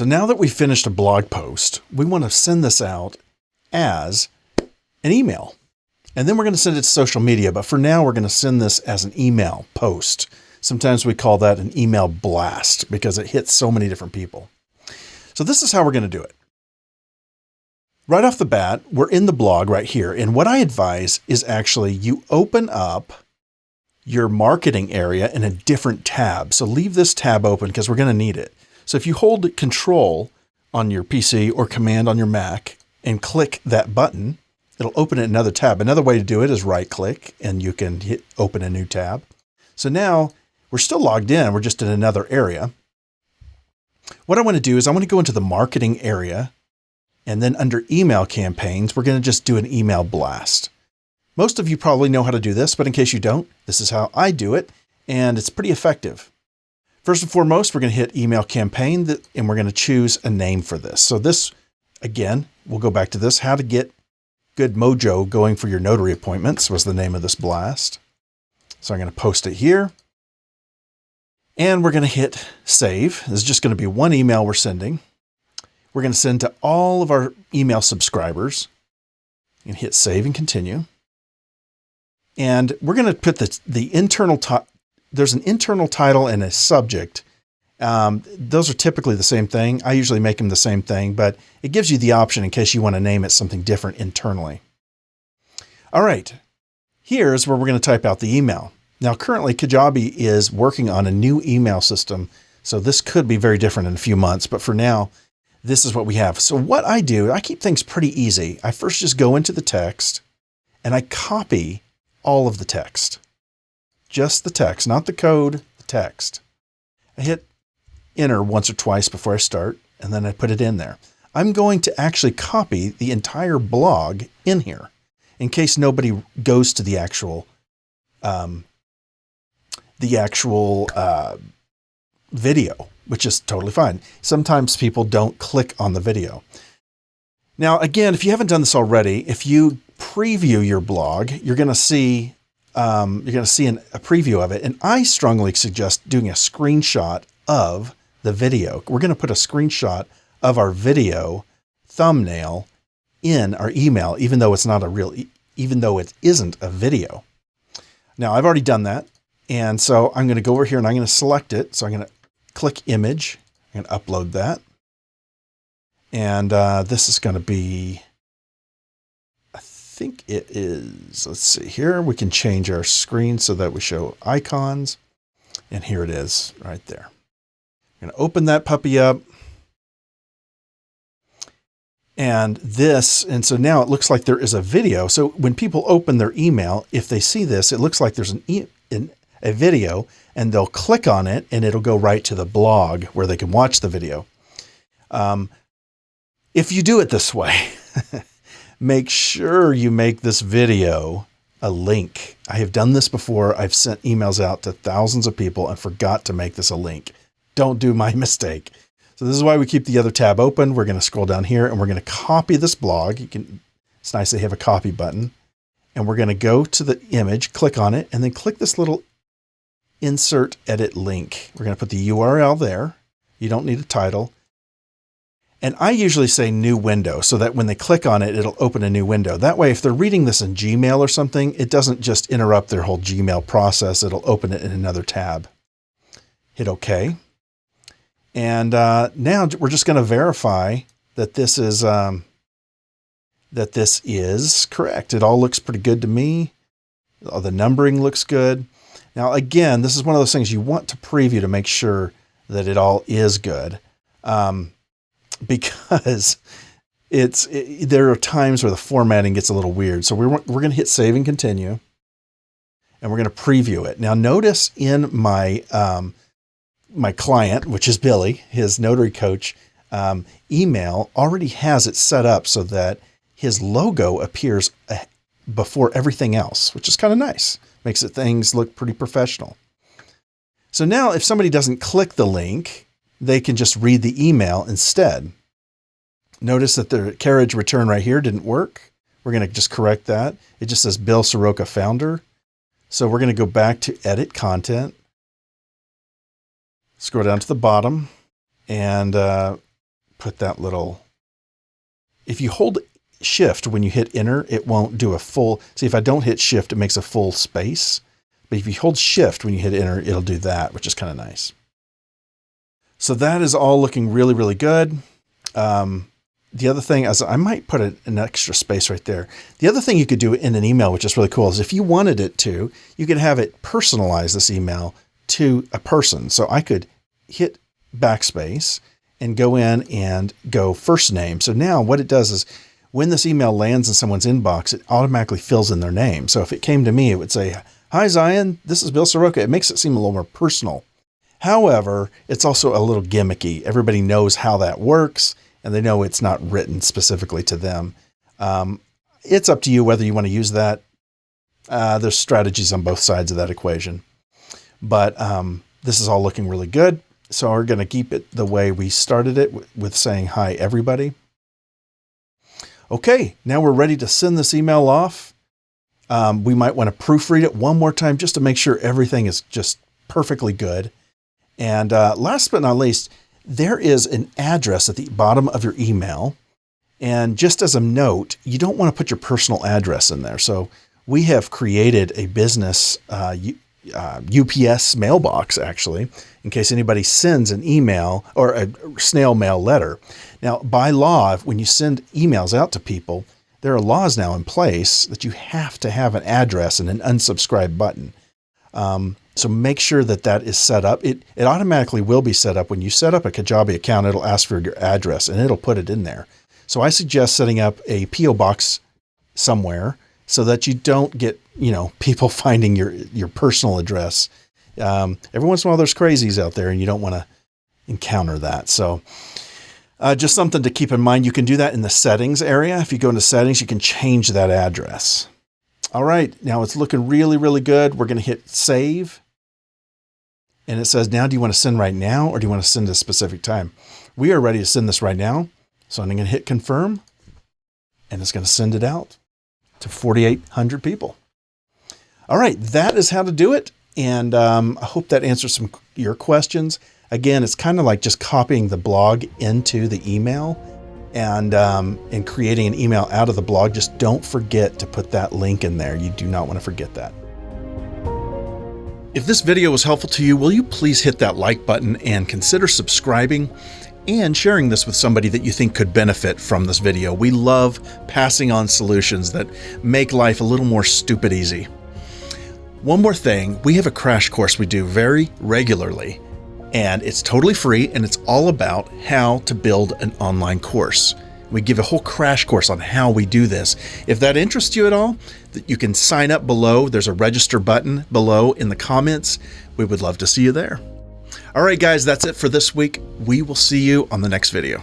So now that we've finished a blog post, we want to send this out as an email. And then we're going to send it to social media. But for now, we're going to send this as an email post. Sometimes we call that an email blast because it hits so many different people. So this is how we're going to do it. Right off the bat, we're in the blog right here. And what I advise is actually you open up your marketing area in a different tab. So leave this tab open because we're going to need it. So if you hold Control on your PC or Command on your Mac and click that button, it'll open it in another tab. Another way to do it is right click and you can hit open a new tab. So now we're still logged in. We're just in another area. What I want to do is I want to go into the marketing area, and then under email campaigns, we're going to just do an email blast. Most of you probably know how to do this, but in case you don't, this is how I do it, and it's pretty effective. First and foremost, we're going to hit email campaign, and we're going to choose a name for this. So this, again, we'll go back to this. How to get good mojo going for your notary appointments was the name of this blast. So I'm going to post it here. And we're going to hit save. This is just going to be one email we're sending. We're going to send to all of our email subscribers and hit save and continue. And we're going to put the internal, there's an internal title and a subject. Those are typically the same thing. I usually make them the same thing, but it gives you the option in case you want to name it something different internally. All right, here's where we're going to type out the email. Now, currently, Kajabi is working on a new email system, so this could be very different in a few months, but for now, this is what we have. So what I do, I keep things pretty easy. I first just go into the text, and I copy all of the text. Just the text, not the code, the text. I hit enter once or twice before I start, and then I put it in there. I'm going to actually copy the entire blog in here in case nobody goes to the actual video, which is totally fine. Sometimes people don't click on the video. Now, again, if you haven't done this already, if you preview your blog, you're going to see a preview of it. And I strongly suggest doing a screenshot of the video. We're going to put a screenshot of our video thumbnail in our email, even though it isn't a video. Now, I've already done that. And so I'm going to go over here and I'm going to select it. So I'm going to click image. I'm going to upload that. And this is going to be, I think it is, let's see here. We can change our screen so that we show icons. And here it is right there. I'm going to open that puppy up. And so now it looks like there is a video. So when people open their email, if they see this, it looks like there's a video, and they'll click on it and it'll go right to the blog where they can watch the video. If you do it this way, make sure you make this video a link. I have done this before. I've sent emails out to thousands of people and forgot to make this a link. Don't do my mistake. So this is why we keep the other tab open. We're going to scroll down here and we're going to copy this blog. It's nice they have a copy button. And we're going to go to the image, click on it, and then click this little insert edit link. We're going to put the URL there. You don't need a title. And I usually say new window so that when they click on it, it'll open a new window. That way, if they're reading this in Gmail or something, it doesn't just interrupt their whole Gmail process. It'll open it in another tab. Hit OK. And now we're just going to verify that this is correct. It all looks pretty good to me. The numbering looks good. Now, again, this is one of those things you want to preview to make sure that it all is good. Because there are times where the formatting gets a little weird. So we're going to hit save and continue. And we're going to preview it. Now, notice in my client, which is Billy, his notary coach, email already has it set up so that his logo appears before everything else, which is kind of nice. Makes things look pretty professional. So now if somebody doesn't click the link, they can just read the email instead. Notice that the carriage return right here didn't work. We're going to just correct that. It just says Bill Soroka founder. So we're going to go back to edit content. Scroll down to the bottom and put that little, if you hold shift when you hit enter, it won't do a full, see if I don't hit shift, it makes a full space. But if you hold shift when you hit enter, it'll do that, which is kind of nice. So that is all looking really, really good. The other thing is I might put an extra space right there. The other thing you could do in an email, which is really cool, is if you wanted it to, you could have it personalize this email to a person. So I could hit backspace and go in and go first name. So now what it does is when this email lands in someone's inbox, it automatically fills in their name. So if it came to me, it would say, "Hi, Zion, this is Bill Soroka." It makes it seem a little more personal. However, it's also a little gimmicky. Everybody knows how that works, and they know it's not written specifically to them. It's up to you whether you want to use that. There's strategies on both sides of that equation. But this is all looking really good. So we're going to keep it the way we started it with saying, "Hi, everybody." Okay, now we're ready to send this email off. We might want to proofread it one more time just to make sure everything is just perfectly good. And last but not least, there is an address at the bottom of your email. And just as a note, you don't want to put your personal address in there. So we have created a business UPS mailbox, actually, in case anybody sends an email or a snail mail letter. Now, by law, when you send emails out to people, there are laws now in place that you have to have an address and an unsubscribe button. So make sure that that is set up. It automatically will be set up. When you set up a Kajabi account, it'll ask for your address and it'll put it in there. So I suggest setting up a PO box somewhere so that you don't get, people finding your personal address. Every once in a while there's crazies out there and you don't want to encounter that. So just something to keep in mind. You can do that in the settings area. If you go into settings, you can change that address. All right, now it's looking really, really good. We're going to hit save. And it says, now, do you want to send right now or do you want to send at a specific time? We are ready to send this right now. So I'm going to hit confirm and it's going to send it out to 4,800 people. All right, that is how to do it. And I hope that answers some of your questions. Again, it's kind of like just copying the blog into the email and creating an email out of the blog. Just don't forget to put that link in there. You do not want to forget that. If this video was helpful to you, will you please hit that like button and consider subscribing and sharing this with somebody that you think could benefit from this video. We love passing on solutions that make life a little more stupid easy. One more thing, we have a crash course we do very regularly, and it's totally free, and it's all about how to build an online course. We give a whole crash course on how we do this. If that interests you at all, you can sign up below. There's a register button below in the comments. We would love to see you there. All right, guys, that's it for this week. We will see you on the next video.